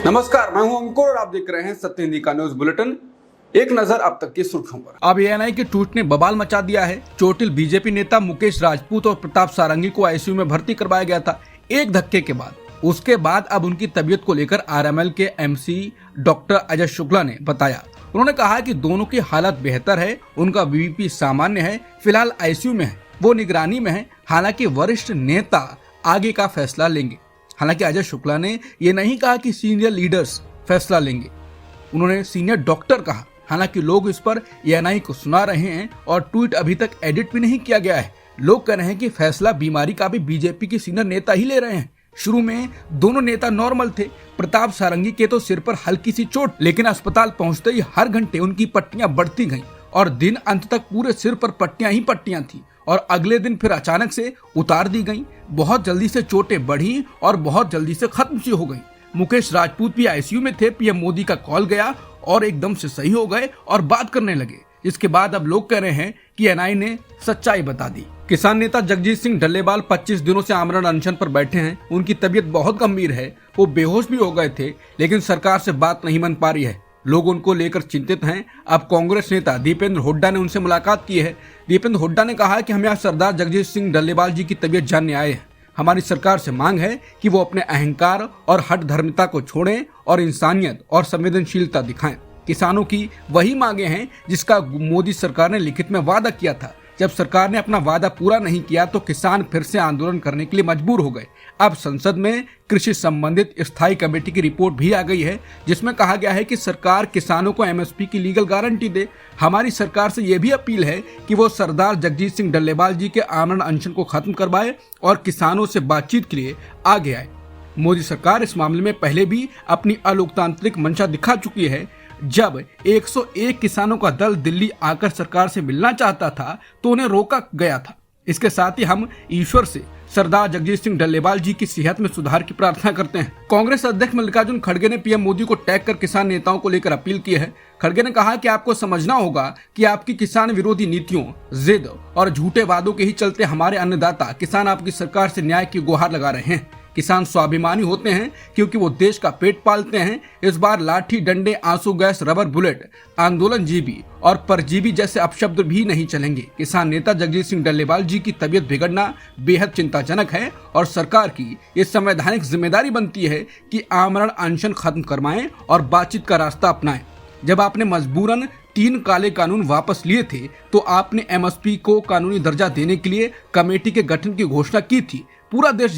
नमस्कार, मैं हूं अंकुर और आप देख रहे हैं सत्य हिंदी का न्यूज बुलेटिन। एक नजर अब तक की सुर्खियों पर। अब एएनआई के ट्वीट ने बवाल मचा दिया है। चोटिल बीजेपी नेता मुकेश राजपूत और प्रताप सारंगी को आईसीयू में भर्ती करवाया गया था एक धक्के के बाद। उसके बाद अब उनकी तबीयत को लेकर आरएमएल के एमसी डॉक्टर अजय शुक्ला ने बताया। उन्होंने कहा कि दोनों की हालत बेहतर है, उनका बीपी सामान्य है, फिलहाल आईसीयू में है, वो निगरानी में है। हालांकि वरिष्ठ नेता आगे का फैसला लेंगे। हालांकि अजय शुक्ला ने ये नहीं कहा कि सीनियर लीडर्स फैसला लेंगे, उन्होंने सीनियर डॉक्टर कहा। हालांकि लोग इस पर एएनआई को सुना रहे हैं और ट्वीट अभी तक एडिट भी नहीं किया गया है। लोग कह रहे हैं कि फैसला बीमारी का भी बीजेपी के सीनियर नेता ही ले रहे हैं। शुरू में दोनों नेता नॉर्मल थे। प्रताप सारंगी के तो सिर पर हल्की सी चोट, लेकिन अस्पताल पहुंचते ही हर घंटे उनकी पट्टियां बढ़ती गईं और दिन अंत तक पूरे सिर पर पट्टियां ही पट्टियां थी और अगले दिन फिर अचानक से उतार दी गईं। बहुत जल्दी से चोटें बढ़ी और बहुत जल्दी से खत्म सी हो गईं। मुकेश राजपूत भी आईसीयू में थे। पीएम मोदी का कॉल गया और एकदम से सही हो गए और बात करने लगे। इसके बाद अब लोग कह रहे हैं कि एएनआई ने सच्चाई बता दी। किसान नेता जगजीत सिंह डल्लेवाल 25 दिनों से आमरण अनशन पर बैठे हैं। उनकी तबीयत बहुत गंभीर है, वो बेहोश भी हो गए थे, लेकिन सरकार से बात नहीं बन पा रही है। लोग उनको लेकर चिंतित हैं। अब कांग्रेस नेता दीपेंद्र हुड्डा ने उनसे मुलाकात की है। दीपेंद्र हुड्डा ने कहा कि हम यहाँ सरदार जगजीत सिंह डल्लेवाल जी की तबीयत जानने आए हैं। हमारी सरकार से मांग है कि वो अपने अहंकार और हठ धर्मिता को छोड़ें और इंसानियत और संवेदनशीलता दिखाएं। किसानों की वही मांगे हैं जिसका मोदी सरकार ने लिखित में वादा किया था। जब सरकार ने अपना वादा पूरा नहीं किया तो किसान फिर से आंदोलन करने के लिए मजबूर हो गए। अब संसद में कृषि संबंधित स्थायी कमेटी की रिपोर्ट भी आ गई है, जिसमें कहा गया है कि सरकार किसानों को एमएसपी की लीगल गारंटी दे। हमारी सरकार से यह भी अपील है कि वो सरदार जगजीत सिंह डल्लेवाल जी के आमरण अनशन को खत्म करवाए और किसानों से बातचीत के लिए आगे आए। मोदी सरकार इस मामले में पहले भी अपनी अलोकतांत्रिक मंशा दिखा चुकी है। जब 101 किसानों का दल दिल्ली आकर सरकार से मिलना चाहता था तो उन्हें रोका गया था। इसके साथ ही हम ईश्वर से सरदार जगजीत सिंह डल्लेवाल जी की सेहत में सुधार की प्रार्थना करते हैं। कांग्रेस अध्यक्ष मल्लिकार्जुन खड़गे ने पीएम मोदी को टैग कर किसान नेताओं को लेकर अपील की है। खड़गे ने कहा कि आपको समझना होगा कि आपकी किसान विरोधी नीतियों, जिद और झूठे वादों के ही चलते हमारे अन्नदाता किसान आपकी सरकार से न्याय की गुहार लगा रहे हैं। किसान स्वाभिमानी होते हैं क्योंकि वो देश का पेट पालते हैं। इस बार लाठी, डंडे, आंसू गैस, रबर बुलेट, आंदोलन जीबी और परजीवी जैसे अपशब्द भी नहीं चलेंगे। किसान नेता जगजीत सिंह डल्लेवाल जी की तबीयत बिगड़ना बेहद चिंताजनक है और सरकार की ये संवैधानिक जिम्मेदारी बनती है कि आमरण अनशन खत्म करवाएं और बातचीत का रास्ता अपनाएं। जब आपने मजबूरन 3 काले कानून वापस लिए थे तो आपने एमएसपी को कानूनी दर्जा देने के लिए कमेटी के गठन की घोषणा की थी। पूरा देश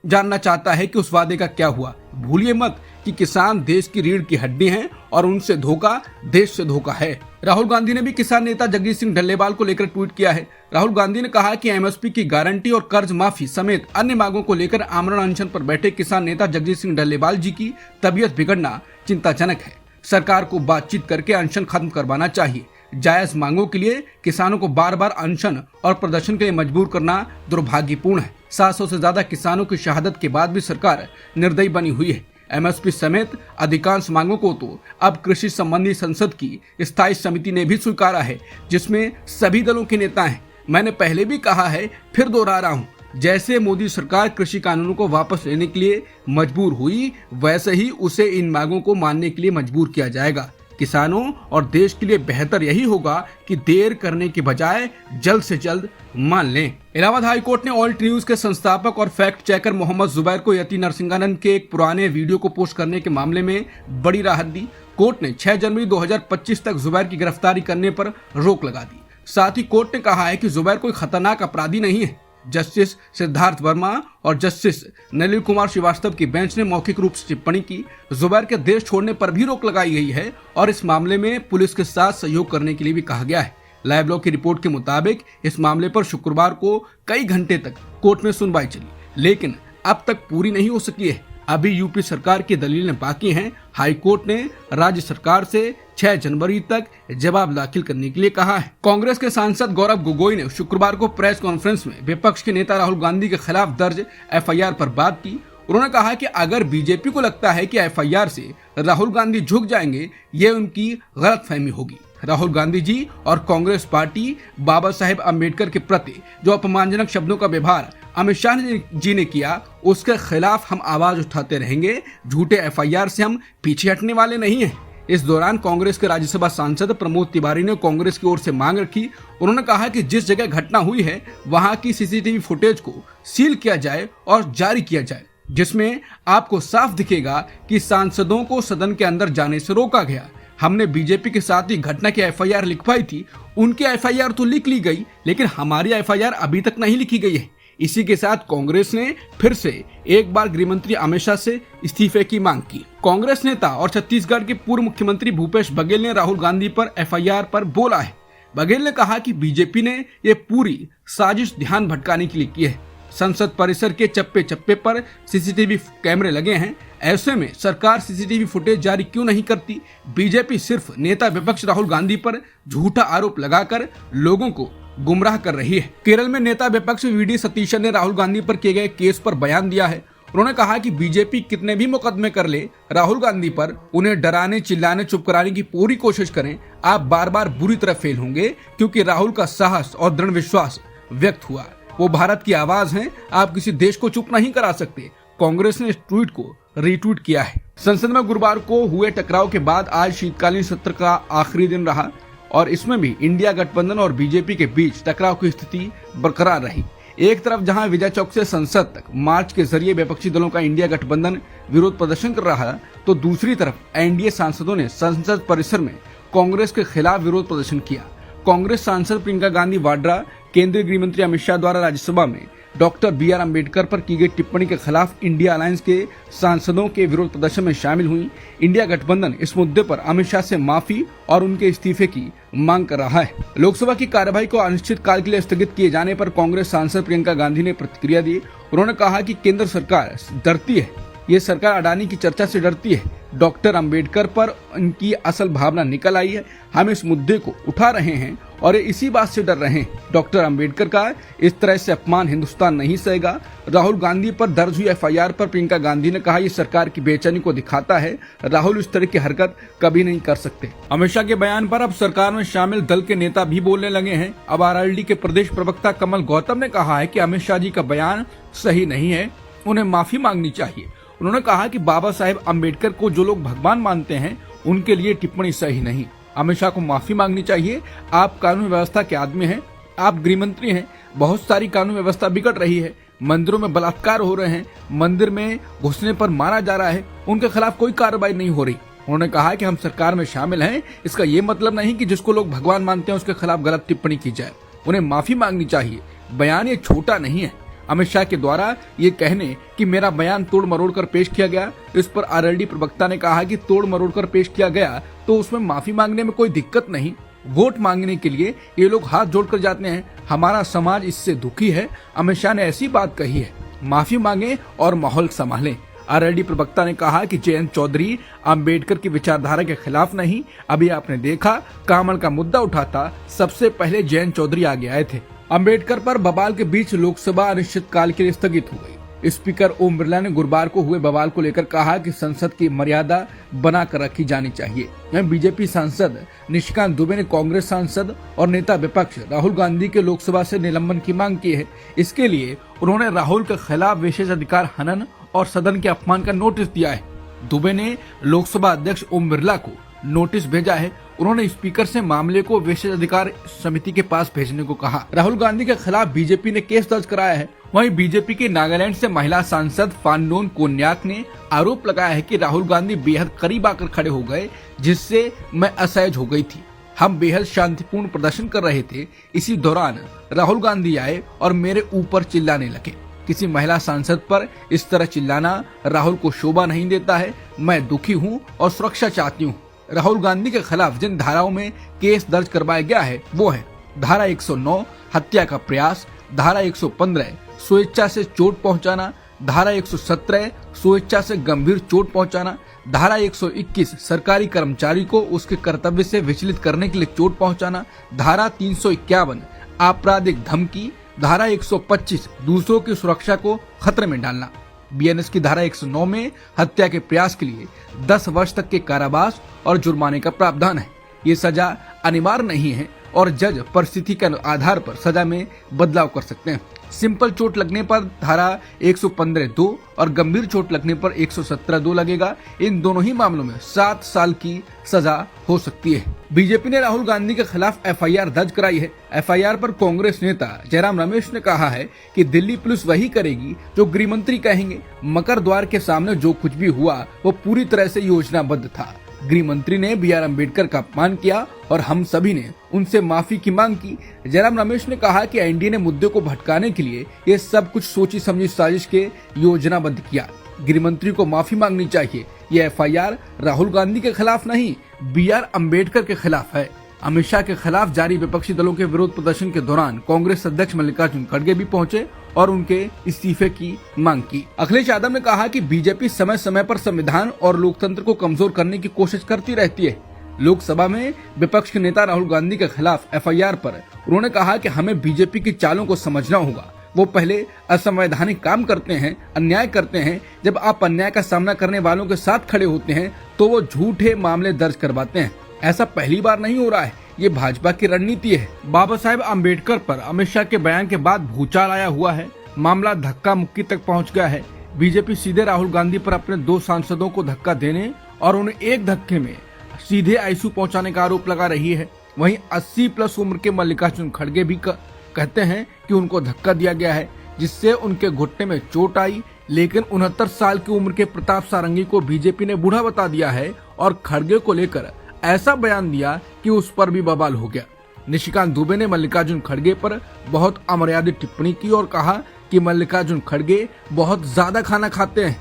जानना चाहता है कि उस वादे का क्या हुआ। भूलिए मत कि किसान देश की रीढ़ की हड्डी हैं और उनसे धोखा देश से धोखा है। राहुल गांधी ने भी किसान नेता जगजीत सिंह डल्लेवाल को लेकर ट्वीट किया है। राहुल गांधी ने कहा कि एमएसपी की गारंटी और कर्ज माफी समेत अन्य मांगों को लेकर आमरण अनशन पर बैठे किसान नेता जगजीत सिंह डल्लेवाल जी की तबीयत बिगड़ना चिंताजनक है। सरकार को बातचीत करके अनशन खत्म करवाना चाहिए। जायज मांगों के लिए किसानों को बार बार अनशन और प्रदर्शन के लिए मजबूर करना दुर्भाग्यपूर्ण है। 700 से ज्यादा किसानों की शहादत के बाद भी सरकार निर्दयी बनी हुई है। एमएसपी समेत अधिकांश मांगों को तो अब कृषि संबंधी संसद की स्थायी समिति ने भी स्वीकारा है, जिसमें सभी दलों के नेता हैं। मैंने पहले भी कहा है, फिर दोहरा रहा हूँ, जैसे मोदी सरकार कृषि कानूनों को वापस लेने के लिए मजबूर हुई, वैसे ही उसे इन मांगों को मानने के लिए मजबूर किया जाएगा। किसानों और देश के लिए बेहतर यही होगा कि देर करने के बजाय जल्द से जल्द मान लें। इलाहाबाद हाई कोर्ट ने ऑल्ट न्यूज के संस्थापक और फैक्ट चेकर मोहम्मद जुबैर को यति नरसिंहानंद के एक पुराने वीडियो को पोस्ट करने के मामले में बड़ी राहत दी। कोर्ट ने 6 जनवरी 2025 तक जुबैर की गिरफ्तारी करने पर रोक लगा दी। साथ ही कोर्ट ने कहा है कि जुबैर कोई खतरनाक अपराधी नहीं है। जस्टिस सिद्धार्थ वर्मा और जस्टिस नलिन कुमार श्रीवास्तव की बेंच ने मौखिक रूप से टिप्पणी की। जुबैर के देश छोड़ने पर भी रोक लगाई गई है और इस मामले में पुलिस के साथ सहयोग करने के लिए भी कहा गया है। लाइव लॉ की रिपोर्ट के मुताबिक इस मामले पर शुक्रवार को कई घंटे तक कोर्ट में सुनवाई चली, लेकिन अब तक पूरी नहीं हो सकी है। अभी यूपी सरकार की दलीलें बाकी हैं। हाई कोर्ट ने राज्य सरकार से 6 जनवरी तक जवाब दाखिल करने के लिए कहा है। कांग्रेस के सांसद गौरव गोगोई ने शुक्रवार को प्रेस कॉन्फ्रेंस में विपक्ष के नेता राहुल गांधी के खिलाफ दर्ज एफआईआर पर बात की। उन्होंने कहा कि अगर बीजेपी को लगता है कि एफआईआर से राहुल गांधी झुक जाएंगे, ये उनकी गलतफहमी होगी। राहुल गांधी जी और कांग्रेस पार्टी बाबा साहेब अम्बेडकर के प्रति जो अपमानजनक शब्दों का व्यवहार अमित शाह जी ने किया उसके खिलाफ हम आवाज उठाते रहेंगे। झूठे एफआईआर से हम पीछे हटने वाले नहीं हैं। इस दौरान कांग्रेस के राज्यसभा सांसद प्रमोद तिवारी ने कांग्रेस की ओर से मांग रखी। उन्होंने कहा कि जिस जगह घटना हुई है वहां की सीसीटीवी फुटेज को सील किया जाए और जारी किया जाए, जिसमें आपको साफ दिखेगा कि सांसदों को सदन के अंदर जाने से रोका गया। हमने बीजेपी के साथ ही घटना की एफआईआर लिखवाई थी। उनकी एफआईआर तो लिख ली गई, लेकिन हमारी एफआईआर अभी तक नहीं लिखी गई है। इसी के साथ कांग्रेस ने फिर से एक बार गृह मंत्री अमित शाह से इस्तीफे की मांग की। कांग्रेस नेता और छत्तीसगढ़ के पूर्व मुख्यमंत्री भूपेश बघेल ने राहुल गांधी पर एफआईआर पर बोला है। बघेल ने कहा कि बीजेपी ने ये पूरी साजिश ध्यान भटकाने के लिए की है। संसद परिसर के चप्पे चप्पे पर सीसीटीवी कैमरे लगे हैं। ऐसे में सरकार सीसीटीवी फुटेज जारी क्यों नहीं करती? बीजेपी सिर्फ नेता विपक्ष राहुल गांधी पर झूठा आरोप लगाकर लोगों को गुमराह कर रही है। केरल में नेता विपक्ष वीडी सतीशन ने राहुल गांधी पर किए गए केस पर बयान दिया है। उन्होंने कहा कि बीजेपी कितने भी मुकदमे कर ले राहुल गांधी पर, उन्हें डराने, चिल्लाने, चुप कराने की पूरी कोशिश करें, आप बार बार बुरी तरह फेल होंगे, क्योंकि राहुल का साहस और दृढ़ विश्वास व्यक्त हुआ। वो भारत की आवाज हैं, आप किसी देश को चुप नहीं करा सकते। कांग्रेस ने इस ट्वीट को रीट्वीट किया है। संसद में गुरुवार को हुए टकराव के बाद आज शीतकालीन सत्र का आखिरी दिन रहा और इसमें भी इंडिया गठबंधन और बीजेपी के बीच टकराव की स्थिति बरकरार रही। एक तरफ जहां विजय चौक से संसद तक मार्च के जरिए विपक्षी दलों का इंडिया गठबंधन विरोध प्रदर्शन कर रहा है, तो दूसरी तरफ एनडीए सांसदों ने संसद परिसर में कांग्रेस के खिलाफ विरोध प्रदर्शन किया। कांग्रेस सांसद प्रियंका गांधी वाड्रा केंद्रीय गृह मंत्री अमित शाह द्वारा राज्यसभा में डॉक्टर BR अम्बेडकर पर की गई टिप्पणी के खिलाफ इंडिया अलायंस के सांसदों के विरोध प्रदर्शन में शामिल हुई। इंडिया गठबंधन इस मुद्दे पर अमित शाह से माफी और उनके इस्तीफे की मांग कर रहा है। लोकसभा की कार्यवाही को अनिश्चित काल के लिए स्थगित किए जाने पर कांग्रेस सांसद प्रियंका गांधी ने प्रतिक्रिया दी। उन्होंने कहा कि केंद्र सरकार डरती है, ये सरकार अडानी की चर्चा से डरती है। डॉक्टर अम्बेडकर पर इनकी असल भावना निकल आई है। हम इस मुद्दे को उठा रहे हैं और ये इसी बात से डर रहे हैं। डॉक्टर अम्बेडकर का इस तरह से अपमान हिंदुस्तान नहीं सहेगा। राहुल गांधी पर दर्ज हुई एफआईआर पर प्रियंका गांधी ने कहा, ये सरकार की बेचैनी को दिखाता है। राहुल इस तरह की हरकत कभी नहीं कर सकते। अमित शाह के बयान पर अब सरकार में शामिल दल के नेता भी बोलने लगे हैं। अब आरएलडी के प्रदेश प्रवक्ता कमल गौतम ने कहा है कि अमित शाह जी का बयान सही नहीं है, उन्हें माफी मांगनी चाहिए। उन्होंने कहा कि बाबा साहेब अम्बेडकर को जो लोग भगवान मानते हैं उनके लिए टिप्पणी सही नहीं। अमित शाह को माफी मांगनी चाहिए। आप कानून व्यवस्था के आदमी हैं, आप गृह मंत्री हैं। बहुत सारी कानून व्यवस्था बिगड़ रही है, मंदिरों में बलात्कार हो रहे हैं, मंदिर में घुसने पर मारा जा रहा है, उनके खिलाफ कोई कार्रवाई नहीं हो रही। उन्होंने कहा कि हम सरकार में शामिल हैं, इसका ये मतलब नहीं कि जिसको लोग भगवान मानते हैं उसके खिलाफ गलत टिप्पणी की जाए। उन्हें माफी मांगनी चाहिए। बयान ये छोटा नहीं है। अमित शाह के द्वारा ये कहने कि मेरा बयान तोड़ मरोड़ कर पेश किया गया, इस पर आरएलडी प्रवक्ता ने कहा कि तोड़ मरोड़ कर पेश किया गया तो उसमें माफी मांगने में कोई दिक्कत नहीं। वोट मांगने के लिए ये लोग हाथ जोड़कर जाते हैं। हमारा समाज इससे दुखी है। अमित शाह ने ऐसी बात कही है, माफी मांगे और माहौल संभालें। आरएलडी प्रवक्ता ने कहा कि जयंत चौधरी अंबेडकर की विचारधारा के खिलाफ नहीं। अभी आपने देखा कामल का मुद्दा उठाता, सबसे पहले जयंत चौधरी आगे आए थे। अंबेडकर पर बवाल के बीच लोकसभा अनिश्चितकाल के लिए स्थगित हो गई। स्पीकर ओम बिरला ने गुरुवार को हुए बवाल को लेकर कहा कि संसद की मर्यादा बनाकर रखी जानी चाहिए। बीजेपी सांसद निशिकांत दुबे ने कांग्रेस सांसद और नेता विपक्ष राहुल गांधी के लोकसभा से निलंबन की मांग की है। इसके लिए उन्होंने राहुल के खिलाफ विशेष अधिकार हनन और सदन के अपमान का नोटिस दिया है। दुबे ने लोकसभा अध्यक्ष ओम बिरला को नोटिस भेजा है। उन्होंने स्पीकर से मामले को विशेष अधिकार समिति के पास भेजने को कहा। राहुल गांधी के खिलाफ बीजेपी ने केस दर्ज कराया है। वहीं बीजेपी के नागालैंड से महिला सांसद फाननोन कोन्याक ने आरोप लगाया है कि राहुल गांधी बेहद करीब आकर खड़े हो गए, जिससे मैं असहज हो गई थी। हम बेहद शांतिपूर्ण प्रदर्शन कर रहे थे, इसी दौरान राहुल गांधी आए और मेरे ऊपर चिल्लाने लगे। किसी महिला सांसद पर इस तरह चिल्लाना राहुल को शोभा नहीं देता है। मैं दुखी हूँ और सुरक्षा चाहती हूँ। राहुल गांधी के खिलाफ जिन धाराओं में केस दर्ज करवाया गया है वो है धारा 109 हत्या का प्रयास, धारा 115 स्वेच्छा से चोट पहुंचाना, धारा 117 स्वेच्छा से गंभीर चोट पहुंचाना, धारा 121 सरकारी कर्मचारी को उसके कर्तव्य से विचलित करने के लिए चोट पहुंचाना, धारा 351 आपराधिक धमकी, धारा 125 दूसरों की सुरक्षा को खतरे में डालना। बीएनएस की धारा 109 में हत्या के प्रयास के लिए 10 वर्ष तक के कारावास और जुर्माने का प्रावधान है। ये सजा अनिवार्य नहीं है और जज परिस्थिति के आधार पर सजा में बदलाव कर सकते हैं। सिंपल चोट लगने पर धारा 115(2) और गंभीर चोट लगने पर 117(2) लगेगा। इन दोनों ही मामलों में 7 साल की सजा हो सकती है। बीजेपी ने राहुल गांधी के खिलाफ एफआईआर दर्ज कराई है। एफआईआर पर कांग्रेस नेता जयराम रमेश ने कहा है कि दिल्ली पुलिस वही करेगी जो गृह मंत्री कहेंगे। मकर द्वार के सामने जो कुछ भी हुआ वो पूरी तरह से योजनाबद्ध था। गृह मंत्री ने बी आर अम्बेडकर का अपमान किया और हम सभी ने उनसे माफी की मांग की। जयराम रमेश ने कहा कि एनडीए ने मुद्दे को भटकाने के लिए ये सब कुछ सोची समझी साजिश के योजनाबद्ध किया। गृह मंत्री को माफी मांगनी चाहिए। ये एफआईआर राहुल गांधी के खिलाफ नहीं, बी आर अम्बेडकर के खिलाफ है। अमित शाह के खिलाफ जारी विपक्षी दलों के विरोध प्रदर्शन के दौरान कांग्रेस अध्यक्ष मल्लिकार्जुन खड़गे भी पहुंचे और उनके इस्तीफे की मांग की। अखिलेश यादव ने कहा कि बीजेपी समय समय पर संविधान और लोकतंत्र को कमजोर करने की कोशिश करती रहती है। लोकसभा में विपक्ष के नेता राहुल गांधी के खिलाफ एफआईआर पर उन्होंने कहा कि हमें बीजेपी की चालों को समझना होगा। वो पहले असंवैधानिक काम करते हैं, अन्याय करते हैं। जब आप अन्याय का सामना करने वालों के साथ खड़े होते हैं तो वो झूठे मामले दर्ज करवाते हैं। ऐसा पहली बार नहीं हो रहा है, ये भाजपा की रणनीति है। बाबा साहेब अम्बेडकर पर अमित शाह के बयान के बाद भूचाल आया हुआ है। मामला धक्का मुक्की तक पहुंच गया है। बीजेपी सीधे राहुल गांधी पर अपने 2 सांसदों को धक्का देने और उन्हें एक धक्के में सीधे आईसीयू पहुंचाने का आरोप लगा रही है। वहीं 80+ उम्र के मल्लिकार्जुन खड़गे भी कहते हैं कि उनको धक्का दिया गया है जिससे उनके घुटने में चोट आई। लेकिन 69 साल की उम्र के प्रताप सारंगी को बीजेपी ने बूढ़ा बता दिया है और खड़गे को लेकर ऐसा बयान दिया कि उस पर भी बवाल हो गया। निशिकांत दुबे ने मल्लिकार्जुन खड़गे पर बहुत अमर्यादित टिप्पणी की और कहा कि मल्लिकार्जुन खड़गे बहुत ज्यादा खाना खाते हैं,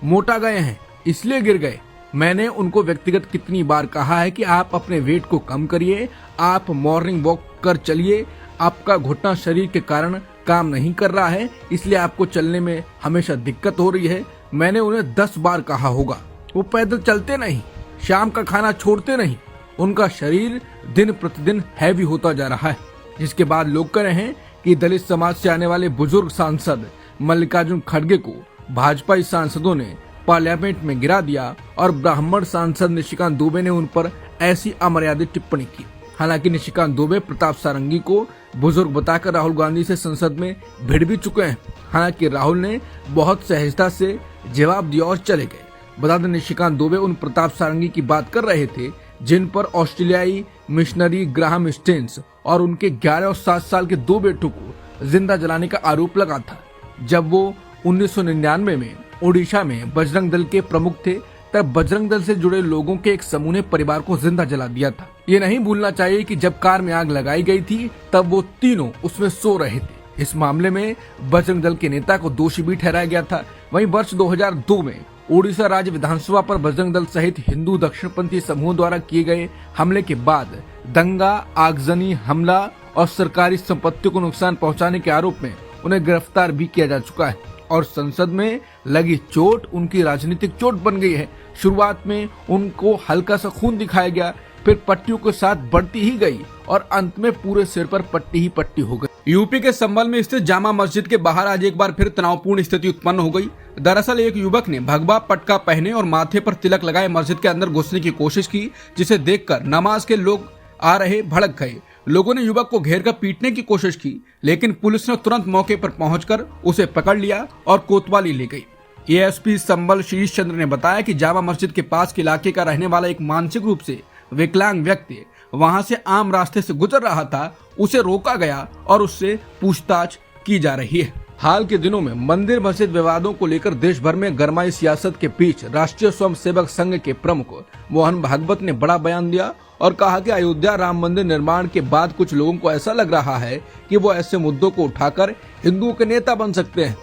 मोटा गए हैं इसलिए गिर गए। मैंने उनको व्यक्तिगत कितनी बार कहा है कि आप अपने वेट को कम करिए, आप मॉर्निंग वॉक कर चलिए। आपका घुटना शरीर के कारण काम नहीं कर रहा है, इसलिए आपको चलने में हमेशा दिक्कत हो रही है। मैंने उन्हें 10 बार कहा होगा। वो पैदल चलते नहीं, शाम का खाना छोड़ते नहीं। उनका शरीर दिन प्रतिदिन हैवी होता जा रहा है। जिसके बाद लोग कह रहे हैं कि दलित समाज से आने वाले बुजुर्ग सांसद मल्लिकार्जुन खड़गे को भाजपाई सांसदों ने पार्लियामेंट में गिरा दिया और ब्राह्मण सांसद निशिकांत दुबे ने उन पर ऐसी अमर्यादित टिप्पणी की। हालांकि निशिकांत दुबे प्रताप सारंगी को बुजुर्ग बताकर राहुल गांधी से संसद में भिड़ भी चुके हैं। हालांकि राहुल ने बहुत सहजता से जवाब दिया और चले गए। बता दें, निशिकांत दुबे उन प्रताप सारंगी की बात कर रहे थे जिन पर ऑस्ट्रेलियाई मिशनरी ग्राहम स्टेन्स और उनके 11 और 7 साल के 2 बेटों को जिंदा जलाने का आरोप लगा था। जब वो 1999 में ओडिशा में बजरंग दल के प्रमुख थे, तब बजरंग दल से जुड़े लोगों के एक समूह ने परिवार को जिंदा जला दिया था। ये नहीं भूलना चाहिए कि जब कार में आग लगाई गई थी तब वो तीनों उसमें सो रहे थे। इस मामले में बजरंग दल के नेता को दोषी भी ठहराया गया था। वहीं वर्ष 2002 में ओडिशा राज्य विधानसभा पर बजरंग दल सहित हिंदू दक्षिणपंथी समूहों द्वारा किए गए हमले के बाद दंगा, आगजनी, हमला और सरकारी संपत्ति को नुकसान पहुंचाने के आरोप में उन्हें गिरफ्तार भी किया जा चुका है और संसद में लगी चोट उनकी राजनीतिक चोट बन गई है। शुरुआत में उनको हल्का सा खून दिखाया गया, फिर पट्टियों के साथ बढ़ती ही गई और अंत में पूरे सिर पर पट्टी ही पट्टी हो गई। यूपी के संभल में स्थित जामा मस्जिद के बाहर आज एक बार फिर तनावपूर्ण स्थिति उत्पन्न हो गई। दरअसल एक युवक ने भगवा पटका पहने और माथे पर तिलक लगाए मस्जिद के अंदर घुसने की कोशिश की, जिसे देखकर नमाज के लोग आ रहे भड़क गए। लोगों ने युवक को घेरकर पीटने की कोशिश की, लेकिन पुलिस ने तुरंत मौके पर पहुंचकर उसे पकड़ लिया और कोतवाली ले गई। एएसपी संभल शीश चंद्र ने बताया कि जामा मस्जिद के पास के इलाके का रहने वाला एक मानसिक रूप से विकलांग व्यक्ति वहां से आम रास्ते से गुजर रहा था। उसे रोका गया और उससे पूछताछ की जा रही है। हाल के दिनों में मंदिर मस्जिद विवादों को लेकर देश भर में गरमाई सियासत के बीच राष्ट्रीय स्वयंसेवक संघ के प्रमुख मोहन भागवत ने बड़ा बयान दिया और कहा कि अयोध्या राम मंदिर निर्माण के बाद कुछ लोगों को ऐसा लग रहा है कि वो ऐसे मुद्दों को उठाकर हिंदुओं के नेता बन सकते हैं।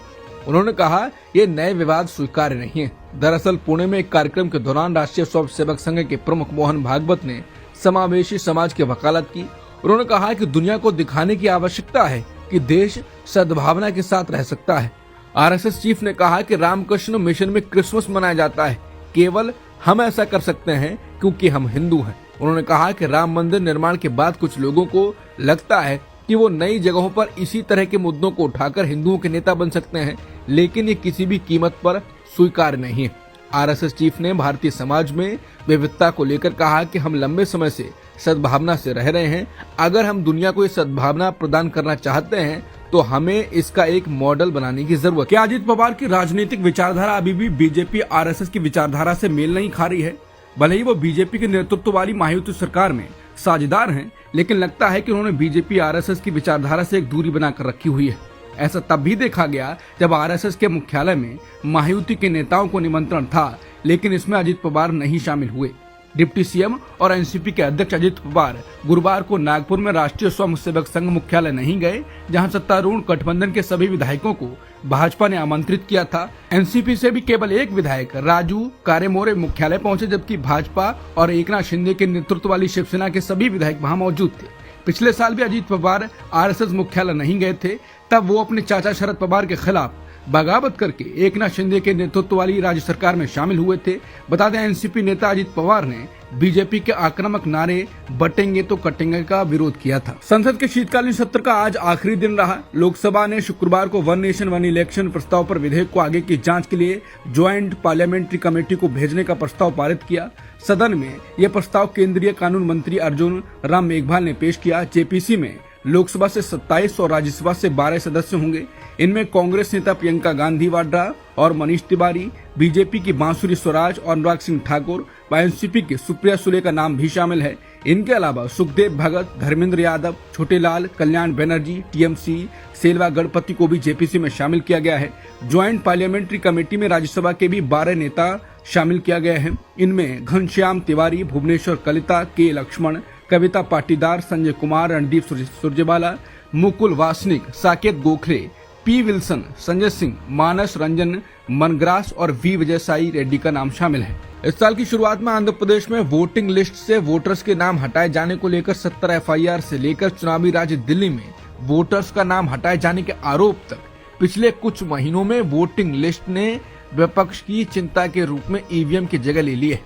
उन्होंने कहा ये नए विवाद स्वीकार्य नहीं है। दरअसल पुणे में एक कार्यक्रम के दौरान राष्ट्रीय स्वयंसेवक संघ के प्रमुख मोहन भागवत ने समावेशी समाज की वकालत की। उन्होंने कहा कि दुनिया को दिखाने की आवश्यकता है कि देश सद्भावना के साथ रह सकता है। आरएसएस चीफ ने कहा कि रामकृष्ण मिशन में क्रिसमस मनाया जाता है, केवल हम ऐसा कर सकते हैं क्योंकि हम हिंदू हैं। उन्होंने कहा कि राम मंदिर निर्माण के बाद कुछ लोगों को लगता है कि वो नई जगहों पर इसी तरह के मुद्दों को उठाकर हिंदुओं के नेता बन सकते हैं, लेकिन ये किसी भी कीमत पर स्वीकार्य नहीं है। आरएसएस चीफ ने भारतीय समाज में विविधता को लेकर कहा कि हम लंबे समय से सद्भावना से रह रहे हैं। अगर हम दुनिया को ये सद्भावना प्रदान करना चाहते हैं तो हमें इसका एक मॉडल बनाने की जरूरत है। क्या अजित पवार की राजनीतिक विचारधारा अभी भी बीजेपी आरएसएस की विचारधारा से मेल नहीं खा रही है? भले ही वो बीजेपी के नेतृत्व वाली महायुति सरकार में साझेदार हैं, लेकिन लगता है कि उन्होंने बीजेपी आरएसएस की विचारधारा से एक दूरी बनाकर रखी हुई है। ऐसा तब भी देखा गया जब आरएसएस के मुख्यालय में महायुति के नेताओं को निमंत्रण था, लेकिन इसमें अजित पवार नहीं शामिल हुए। डिप्टी सीएम और एनसीपी के अध्यक्ष अजित पवार गुरुवार को नागपुर में राष्ट्रीय स्वयंसेवक संघ मुख्यालय नहीं गए, जहां सत्तारूढ़ गठबंधन के सभी विधायकों को भाजपा ने आमंत्रित किया था। एनसीपी से भी केवल एक विधायक राजू कारेमोरे मुख्यालय पहुंचे, जबकि भाजपा और एकनाथ शिंदे के नेतृत्व वाली शिवसेना के सभी विधायक वहां मौजूद थे। पिछले साल भी अजित पवार आरएसएस मुख्यालय नहीं गए थे, तब वो अपने चाचा शरद पवार के खिलाफ बगावत करके एकनाथ शिंदे के नेतृत्व वाली राज्य सरकार में शामिल हुए थे। बता दें, एनसीपी नेता अजित पवार ने बीजेपी के आक्रामक नारे बटेंगे तो कटेंगे का विरोध किया था। संसद के शीतकालीन सत्र का आज आखिरी दिन रहा। लोकसभा ने शुक्रवार को वन नेशन वन इलेक्शन प्रस्ताव पर विधेयक को आगे की जांच के लिए ज्वाइंट पार्लियामेंट्री कमेटी को भेजने का प्रस्ताव पारित किया। सदन में यह प्रस्ताव केंद्रीय कानून मंत्री अर्जुन राम मेघवाल ने पेश किया। जेपीसी में लोकसभा से 27 और राज्यसभा से 12 सदस्य होंगे। इनमें कांग्रेस नेता प्रियंका गांधी वाड्रा और मनीष तिवारी, बीजेपी की बांसुरी स्वराज और अनुराग सिंह ठाकुर व एनसीपी के सुप्रिया सुले का नाम भी शामिल है। इनके अलावा सुखदेव भगत, धर्मेंद्र यादव, छोटेलाल, कल्याण बनर्जी, टीएमसी, सेल्वा गणपति को भी जेपीसी में शामिल किया गया है। ज्वाइंट पार्लियामेंट्री कमेटी में राज्यसभा के भी 12 नेता शामिल किया गया है। इनमें घनश्याम तिवारी, भुवनेश्वर कलिता, के लक्ष्मण, कविता पाटीदार, संजय कुमार, रणदीप सुरजेवाला, मुकुल वासनिक, साकेत गोखले, पी विल्सन, संजय सिंह, मानस रंजन मनग्रास और वी विजयसाई रेड्डी का नाम शामिल है। इस साल की शुरुआत में आंध्र प्रदेश में वोटिंग लिस्ट से वोटर्स के नाम हटाए जाने को लेकर 17 एफआईआर से लेकर चुनावी राज्य दिल्ली में वोटर्स का नाम हटाए जाने के आरोप तक पिछले कुछ महीनों में वोटिंग लिस्ट ने विपक्ष की चिंता के रूप में ईवीएम की जगह ले ली है।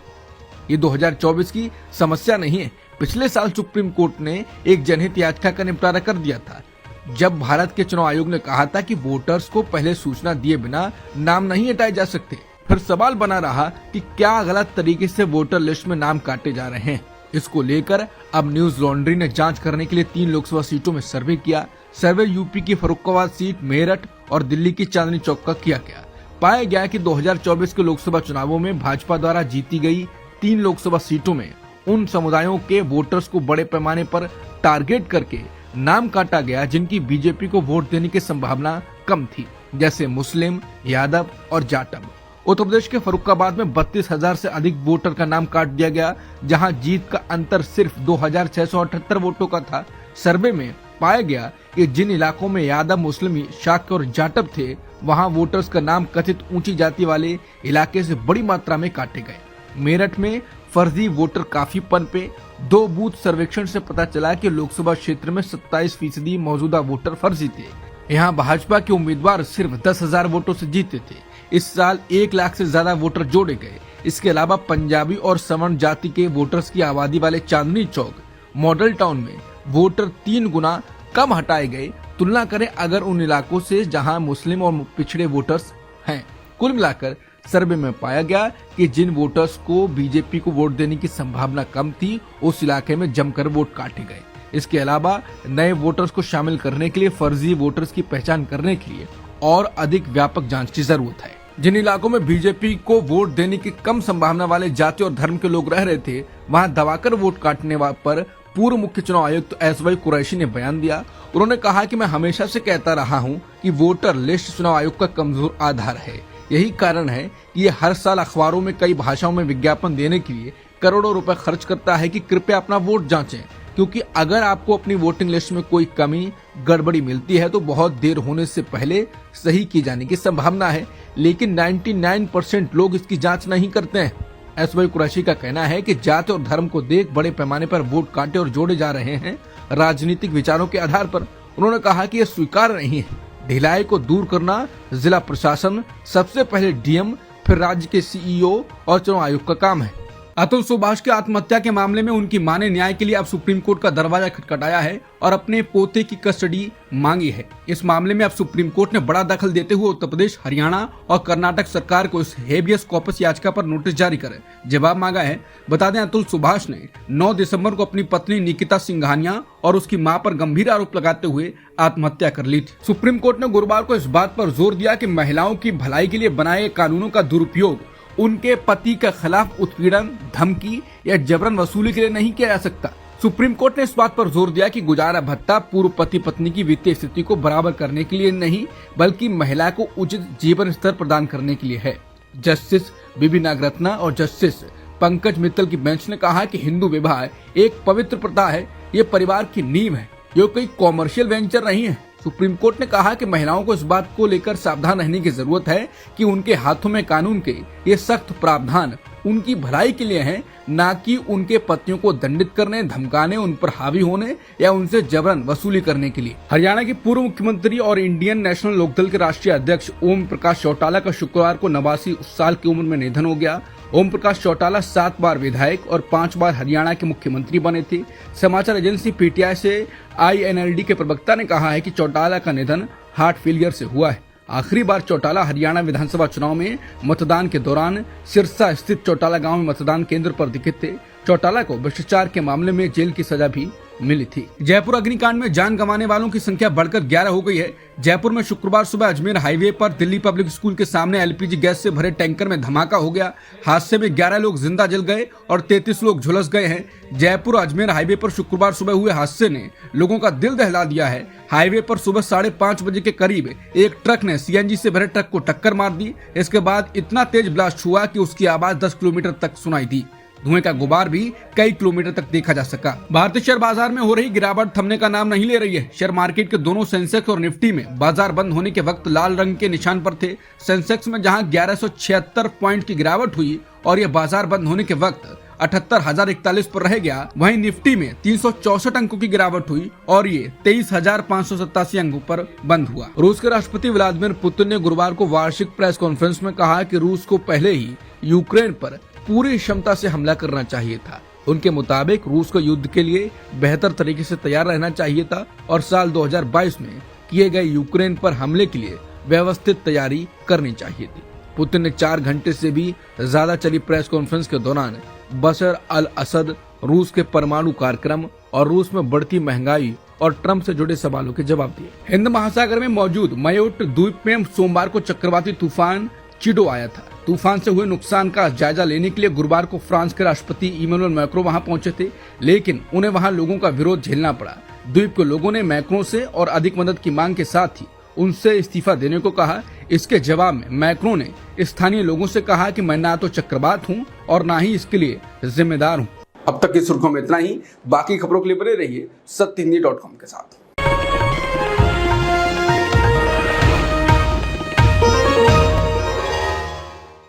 ये 2024 की समस्या नहीं है। पिछले साल सुप्रीम कोर्ट ने एक जनहित याचिका का निपटारा कर दिया था, जब भारत के चुनाव आयोग ने कहा था कि वोटर्स को पहले सूचना दिए बिना नाम नहीं हटाए जा सकते। फिर सवाल बना रहा कि क्या गलत तरीके से वोटर लिस्ट में नाम काटे जा रहे हैं। इसको लेकर अब न्यूज लॉन्ड्री ने जांच करने के लिए 3 लोकसभा सीटों में सर्वे किया। सर्वे यूपी की फर्रुखाबाद सीट, मेरठ और दिल्ली की चांदनी चौक का किया गया। पाया गया कि 2024 के लोकसभा चुनावों में भाजपा द्वारा जीती गई 3 लोकसभा सीटों में उन समुदायों के वोटर्स को बड़े पैमाने पर टारगेट करके नाम काटा गया जिनकी बीजेपी को वोट देने की संभावना कम थी, जैसे मुस्लिम, यादव और जाटव। उत्तर प्रदेश के फर्रुखाबाद में 32,000 से अधिक वोटर का नाम काट दिया गया, जहां जीत का अंतर सिर्फ 2,678 वोटों का था। सर्वे में पाया गया कि जिन इलाकों में यादव, मुस्लिम, शाक्य और जाटव थे, वहां वोटर्स का नाम कथित ऊंची जाति वाले इलाके से बड़ी मात्रा में काटे गए। मेरठ में फर्जी वोटर काफी पनपे। 2 बूथ सर्वेक्षण से पता चला कि लोकसभा क्षेत्र में 27% मौजूदा वोटर फर्जी थे। यहाँ भाजपा के उम्मीदवार सिर्फ 10,000 वोटों से जीते थे। इस साल 1 लाख से ज्यादा वोटर जोड़े गए। इसके अलावा पंजाबी और सवर्ण जाति के वोटर्स की आबादी वाले चांदनी चौक मॉडल टाउन में वोटर 3 गुना कम हटाए गए। तुलना करें अगर उन इलाकों से जहां मुस्लिम और पिछड़े वोटर्स हैं। कुल मिलाकर सर्वे में पाया गया कि जिन वोटर्स को बीजेपी को वोट देने की संभावना कम थी, उस इलाके में जमकर वोट काटे गए। इसके अलावा नए वोटर्स को शामिल करने के लिए फर्जी वोटर्स की पहचान करने के लिए और अधिक व्यापक जांच की जरूरत है। जिन इलाकों में बीजेपी को वोट देने की कम संभावना वाले जाति और धर्म के लोग रह रहे थे, वहां दबाकर वोट काटने पर पूर्व मुख्य चुनाव आयुक्त एसवाई कुरैशी ने बयान दिया। उन्होंने कहा कि मैं हमेशा से कहता रहा हूं कि वोटर लिस्ट चुनाव आयोग का कमजोर आधार है। यही कारण है कि ये हर साल अखबारों में कई भाषाओं में विज्ञापन देने के लिए करोड़ों रुपए खर्च करता है कि कृपया अपना वोट जांचें, क्योंकि अगर आपको अपनी वोटिंग लिस्ट में कोई कमी गड़बड़ी मिलती है तो बहुत देर होने से पहले सही की जाने की संभावना है, लेकिन 99% लोग इसकी जांच नहीं करते हैं। एसवाई कुरैशी का कहना है कि जाति और धर्म को देख बड़े पैमाने पर वोट काटे और जोड़े जा रहे हैं राजनीतिक विचारों के आधार पर। उन्होंने कहा कि यह स्वीकार्य नहीं है। ढिलाई को दूर करना जिला प्रशासन, सबसे पहले डीएम, फिर राज्य के सीईओ और चुनाव आयोग का काम है। अतुल सुभाष की आत्महत्या के मामले में उनकी मां ने न्याय के लिए अब सुप्रीम कोर्ट का दरवाजा खटखटाया है और अपने पोते की कस्टडी मांगी है। इस मामले में अब सुप्रीम कोर्ट ने बड़ा दखल देते हुए उत्तर प्रदेश, हरियाणा और कर्नाटक सरकार को इस हेबियस कॉर्पस याचिका पर नोटिस जारी कर जवाब मांगा है। बता दें, अतुल सुभाष ने 9 दिसंबर को अपनी पत्नी निकिता सिंघानिया और उसकी मां पर गंभीर आरोप लगाते हुए आत्महत्या कर ली थी। सुप्रीम कोर्ट ने गुरुवार को इस बात पर जोर दिया कि महिलाओं की भलाई के लिए बनाए कानूनों का दुरुपयोग उनके पति के खिलाफ उत्पीड़न, धमकी या जबरन वसूली के लिए नहीं किया जा सकता। सुप्रीम कोर्ट ने इस बात पर जोर दिया कि गुजारा भत्ता पूर्व पति पत्नी की वित्तीय स्थिति को बराबर करने के लिए नहीं, बल्कि महिला को उचित जीवन स्तर प्रदान करने के लिए है। जस्टिस बीबी नागरत्ना और जस्टिस पंकज मित्तल की बेंच ने कहा कि हिंदू विवाह एक पवित्र प्रथा है, ये परिवार की नींव है, ये कोई कॉमर्शियल वेंचर नहीं है। सुप्रीम कोर्ट ने कहा कि महिलाओं को इस बात को लेकर सावधान रहने की जरूरत है कि उनके हाथों में कानून के ये सख्त प्रावधान उनकी भलाई के लिए हैं, न कि उनके पतियों को दंडित करने, धमकाने, उन पर हावी होने या उनसे जबरन वसूली करने के लिए। हरियाणा के पूर्व मुख्यमंत्री और इंडियन नेशनल लोकदल के राष्ट्रीय अध्यक्ष ओम प्रकाश चौटाला का शुक्रवार को 89 साल की उम्र में निधन हो गया। ओम प्रकाश चौटाला 7 बार विधायक और 5 बार हरियाणा के मुख्यमंत्री बने थे। समाचार एजेंसी पीटीआई से INLD के प्रवक्ता ने कहा है कि चौटाला का निधन हार्ट फेलियर से हुआ है। आखिरी बार चौटाला हरियाणा विधानसभा चुनाव में मतदान के दौरान सिरसा स्थित चौटाला गांव में मतदान केंद्र पर दिखे थे। चौटाला को भ्रष्टाचार के मामले में जेल की सजा भी मिली थी। जयपुर अग्निकांड में जान गंवाने वालों की संख्या बढ़कर 11 हो गई है। जयपुर में शुक्रवार सुबह अजमेर हाईवे पर दिल्ली पब्लिक स्कूल के सामने LPG गैस से भरे टैंकर में धमाका हो गया। हादसे में 11 लोग जिंदा जल गए और 33 लोग झुलस गए हैं। जयपुर अजमेर हाईवे पर शुक्रवार सुबह हुए हादसे ने लोगों का दिल दहला दिया है। हाईवे पर सुबह 5:30 बजे के करीब एक ट्रक ने CNG से भरे ट्रक को टक्कर मार दी। इसके बाद इतना तेज ब्लास्ट हुआ कि उसकी आवाज 10 किलोमीटर तक सुनाई दी। धुएं का गुबार भी कई किलोमीटर तक देखा जा सका। भारतीय शेयर बाजार में हो रही गिरावट थमने का नाम नहीं ले रही है। शेयर मार्केट के दोनों सेंसेक्स और निफ्टी में बाजार बंद होने के वक्त लाल रंग के निशान पर थे। सेंसेक्स में जहां 1176 पॉइंट की गिरावट हुई और यह बाजार बंद होने के वक्त 78,041 पर रह गया, वहीं निफ्टी में 364 अंकों की गिरावट हुई और ये 23,587 अंकों पर बंद हुआ। रूस के राष्ट्रपति व्लादिमीर पुतिन ने गुरुवार को वार्षिक प्रेस कॉन्फ्रेंस में कहा कि रूस को पहले ही यूक्रेन पर पूरी क्षमता से हमला करना चाहिए था। उनके मुताबिक रूस को युद्ध के लिए बेहतर तरीके से तैयार रहना चाहिए था और साल 2022 में किए गए यूक्रेन पर हमले के लिए व्यवस्थित तैयारी करनी चाहिए थी। पुतिन ने 4 घंटे से भी ज्यादा चली प्रेस कॉन्फ्रेंस के दौरान बशर अल असद, रूस के परमाणु कार्यक्रम और रूस में बढ़ती महंगाई और ट्रंप से जुड़े सवालों के जवाब दिए। हिंद महासागर में मौजूद मायोट द्वीप में सोमवार को चक्रवाती तूफान चिडो आया था। तूफान से हुए नुकसान का जायजा लेने के लिए गुरुवार को फ्रांस के राष्ट्रपति इमैनुअल मैक्रों वहां पहुंचे थे, लेकिन उन्हें वहां लोगों का विरोध झेलना पड़ा। द्वीप के लोगों ने मैक्रों से और अधिक मदद की मांग के साथ ही उनसे इस्तीफा देने को कहा। इसके जवाब में मैक्रों ने स्थानीय लोगों से कहा कि मैं ना तो चक्रवात हूं और ना ही इसके लिए जिम्मेदार हूं। अब तक की सुर्खियों में इतना ही। बाकी खबरों के लिए बने रहिए सत्यहिंदी.com के साथ।